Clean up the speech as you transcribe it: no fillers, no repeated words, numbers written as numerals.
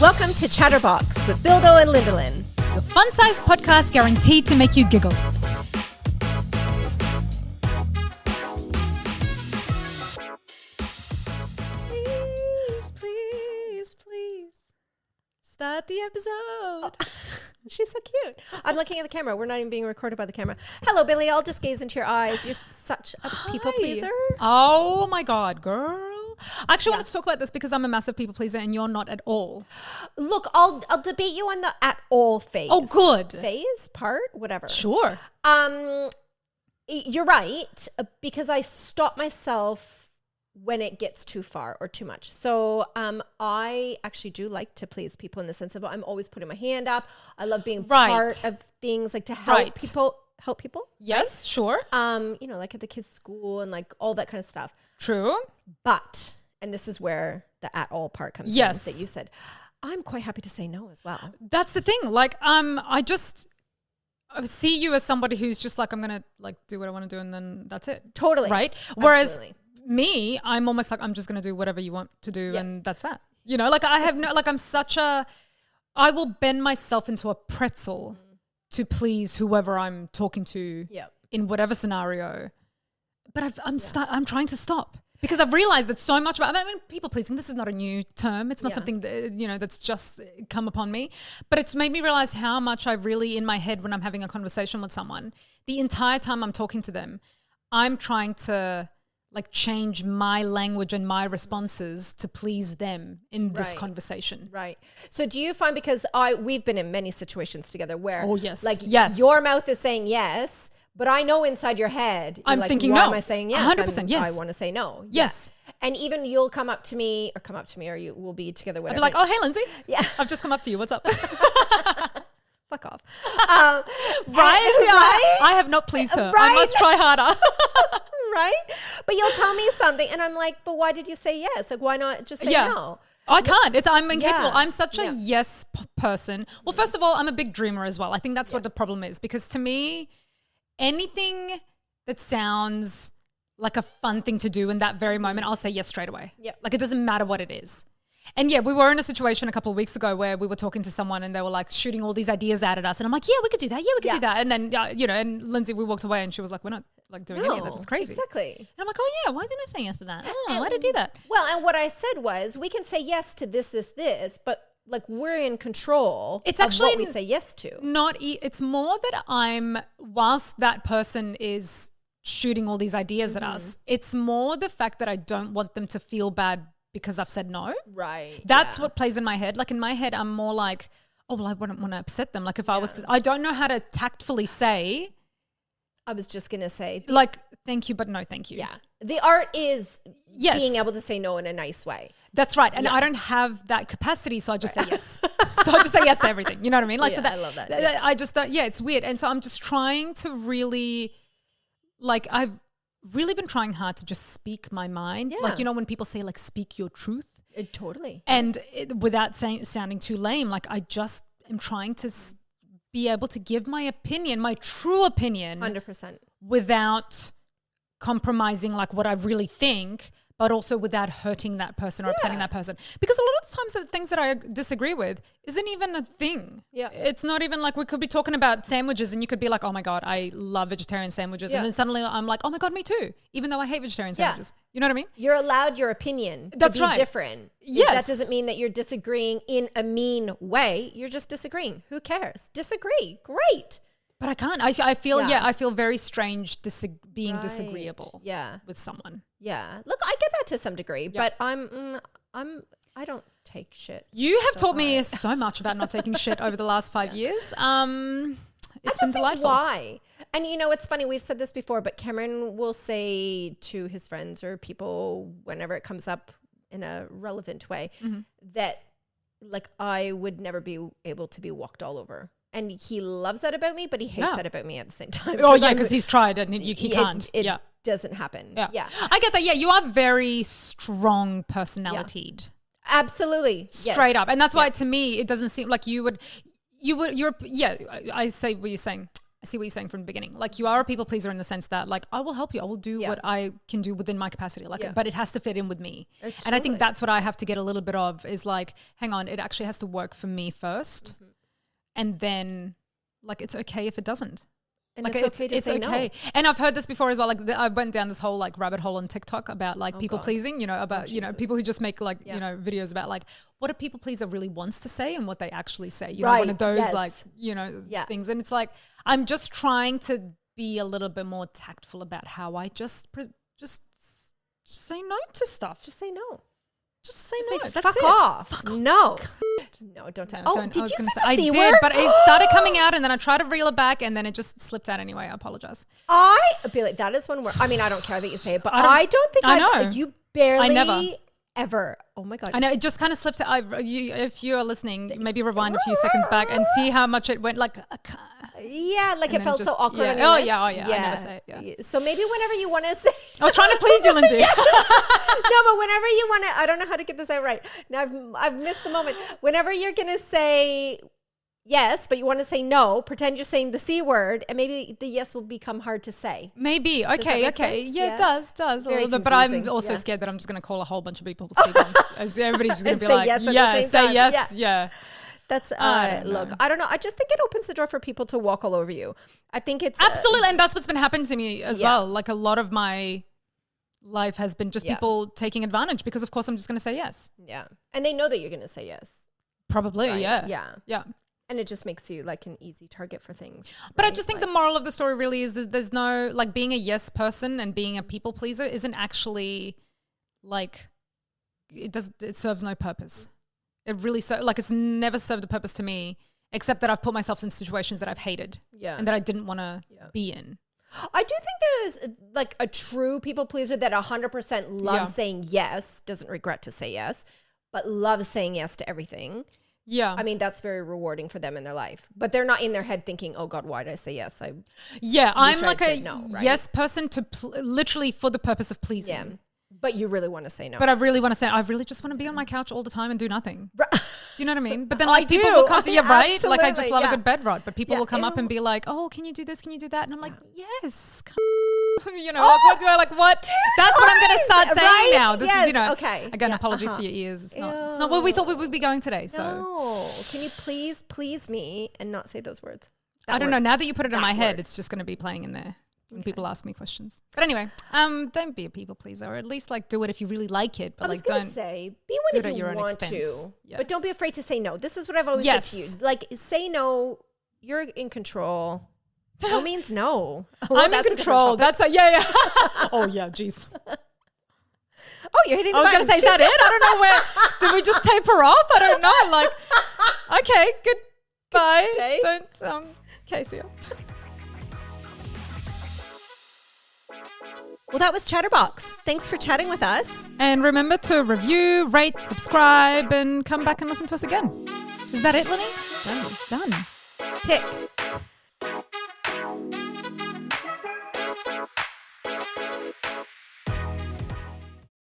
Welcome to ChatterBox with Bildo and Lindalin. Your fun-sized podcast guaranteed to make you giggle. Please, start the episode. Oh, she's so cute. I'm looking at the camera. We're not even being recorded by the camera. Hello, Billy. I'll just gaze into your eyes. You're such a people pleaser. Oh my God, girl. I actually wanted to talk about this because I'm a massive people pleaser and you're not at all. Look, I'll debate you on the at all phase. Oh, good. Phase, part, whatever. Sure. You're right, because I stop myself when it gets too far or too much. So I actually do like to please people in the sense of I'm always putting my hand up. I love being part of things, like to help people. Help people. Yes, sure. Like at the kids' school and like all that kind of stuff. True. But, and this is where the at all part comes in that you said, I'm quite happy to say no as well. That's the thing. Like, I see you as somebody who's just like, I'm going to like do what I want to do and then that's it. Totally. Right? Whereas me, I'm almost like, I'm just going to do whatever you want to do and that's that. You know, like I have no, like I will bend myself into a pretzel to please whoever I'm talking to in whatever scenario. But I'm trying to stop because I've realized that so much about, people pleasing, this is not a new term. It's not something that, that's just come upon me, but it's made me realize how much I really in my head when I'm having a conversation with someone, the entire time I'm talking to them, I'm trying to like change my language and my responses to please them in this conversation. Right. So do you find, because we've been in many situations together where your mouth is saying yes, but I know inside your head, I'm like, thinking why no. am I saying yes? 100% yes. I want to say no. Yes. Yeah. And even you'll come up to me, or you will be together, whatever. I'll be like, oh, hey, Lindsay. Yeah. I've just come up to you. What's up? Fuck off. Right? I have not pleased her. I must try harder. Right? But you'll tell me something and I'm like, but why did you say yes? Like, why not just say no? I can't. I'm incapable. I'm such a yes person. Well, first of all, I'm a big dreamer as well. I think that's what the problem is, because to me, anything that sounds like a fun thing to do in that very moment, I'll say yes straight away. Yeah. Like, it doesn't matter what it is. And we were in a situation a couple of weeks ago where we were talking to someone and they were like shooting all these ideas out at us. And I'm like, yeah, we could do that. Yeah, we could do that. And then, and Lindsay, we walked away and she was like, we're not like doing any of that. It's crazy. Exactly. And I'm like, oh yeah, why didn't I say yes to that? Oh, why did I do that? Well, and what I said was, we can say yes to this, but like we're in control of what we say yes to. It's more that whilst that person is shooting all these ideas at us, it's more the fact that I don't want them to feel bad because I've said no. Right. That's what plays in my head. Like in my head, I'm more like, oh, well, I wouldn't want to upset them. Like if I was to, I don't know how to tactfully say. I was just going to say. Like, thank you, but no thank you. Yeah. The art is being able to say no in a nice way. That's right. And I don't have that capacity, so I just say yes. So I just say yes to everything. You know what I mean? Like, so that, I love that. I just don't, it's weird. And so I'm just trying to really, like, I've really been trying hard to just speak my mind. Like, when people say like, speak your truth. Totally. And without sounding too lame, like I just am trying to be able to give my opinion, my true opinion. 100%. Without compromising like what I really think, but also without hurting that person or upsetting that person. Because a lot of the times the things that I disagree with isn't even a thing. Yeah. It's not even like, we could be talking about sandwiches and you could be like, oh my God, I love vegetarian sandwiches. And then suddenly I'm like, oh my God, me too. Even though I hate vegetarian sandwiches. You know what I mean? You're allowed your opinion to be different. Yes. That doesn't mean that you're disagreeing in a mean way. You're just disagreeing. Who cares? Disagree. Great. But I can't. I feel very strange being disagreeable with someone. Yeah. Look, I get that to some degree, but I don't take shit. You have taught me so much about not taking shit over the last 5 years. It's been delightful. Why? And it's funny, we've said this before, but Cameron will say to his friends or people whenever it comes up in a relevant way that like I would never be able to be walked all over. And he loves that about me, but he hates that about me at the same time. Oh, yeah, because he's tried and he can't. It doesn't happen. Yeah. I get that. Yeah, you are very strong personalitied. Yeah. Absolutely. Straight up. And that's why to me, it doesn't seem like I say what you're saying. I see what you're saying from the beginning. Like you are a people pleaser in the sense that like, I will help you. I will do what I can do within my capacity. Like, but it has to fit in with me. And I think that's what I have to get a little bit of is like, hang on, it actually has to work for me first. And then like, it's okay if it doesn't. And like it's okay to say no. And I've heard this before as well. Like I went down this whole like rabbit hole on TikTok about like people pleasing, you know, about, you know, people who just make like, you know, videos about like what a people pleaser really wants to say and what they actually say. You know, one of those like, you know, things. And it's like, I'm just trying to be a little bit more tactful about how I just say no to stuff. Just say no. Just say no. That's fuck off. Fuck no. No, don't tell. Did you say I C did, word? but it started coming out and then I tried to reel it back and then it just slipped out anyway. I apologize. Billy, that is one word. I mean, I don't care that you say it, but I don't think I know. You barely I never. Ever. Oh my God. I know, it just kind of slipped out. If you are listening, maybe rewind a few seconds back and see how much it went like. Yeah, like it felt so awkward on your Oh lips. yeah. I never say it. Yeah. So maybe whenever you want to say, I was trying to please you, Lindsay. No, but whenever you want to, I don't know how to get this out right. Now I've missed the moment. Whenever you're gonna say yes, but you want to say no, pretend you're saying the C word, and maybe the yes will become hard to say. Maybe. Okay. Sense? Yeah, it does a Very little bit. But I'm confusing. also scared that I'm just going to call a whole bunch of people C-bombs. As everybody's just going to be say like, yes at the same say time. yes, yeah. That's look, I don't know. I just think it opens the door for people to walk all over you. I think it's absolutely, and that's what's been happening to me as well. Like a lot of my life has been just people taking advantage because, of course, I'm just going to say yes. Yeah, and they know that you're going to say yes. Probably, right? yeah. And it just makes you like an easy target for things. But I just think the moral of the story really is that there's no, like being a yes person and being a people pleaser isn't actually like, it serves no purpose. It really, it's never served a purpose to me except that I've put myself in situations that I've hated and that I didn't want to be in. I do think there's like a true people pleaser that 100% loves saying yes, doesn't regret to say yes, but loves saying yes to everything. Yeah. I mean, that's very rewarding for them in their life. But they're not in their head thinking, oh God, why did I say yes? I'm like a no, right? yes person to literally for the purpose of pleasing. Yeah. But you really want to say no. But I really want to say, I really just want to be on my couch all the time and do nothing. Do you know what I mean? But then I like people do. will come to you, right? Absolutely, like I just love a good bed rod. But people will come up Ew. and be like, oh, can you do this? Can you do that? And I'm like, yes. You know, what? That's what I'm going to start saying now. This is, you know, okay. Again, apologies for your ears. It's not where we thought we would be going today. So no. Can you please me and not say those words? I don't know. Now that you put it in my head, it's just going to be playing in there when people ask me questions. But anyway, don't be a people pleaser, or at least like do it if you really like it. But I was like gonna don't say be one if you want to, but don't be afraid to say no. This is what I've always said to you. Like say no. You're in control. No means no. Well, I'm in control. That's yeah. Oh yeah, jeez. Oh, you're hitting the I was button. going to say, is that it? I don't know where. Did we just taper off? I don't know. Like, okay, goodbye. Day. Don't, okay, see ya. Well, that was ChatterBox. Thanks for chatting with us. And remember to review, rate, subscribe, and come back and listen to us again. Is that it, Lenny? Done. Tick.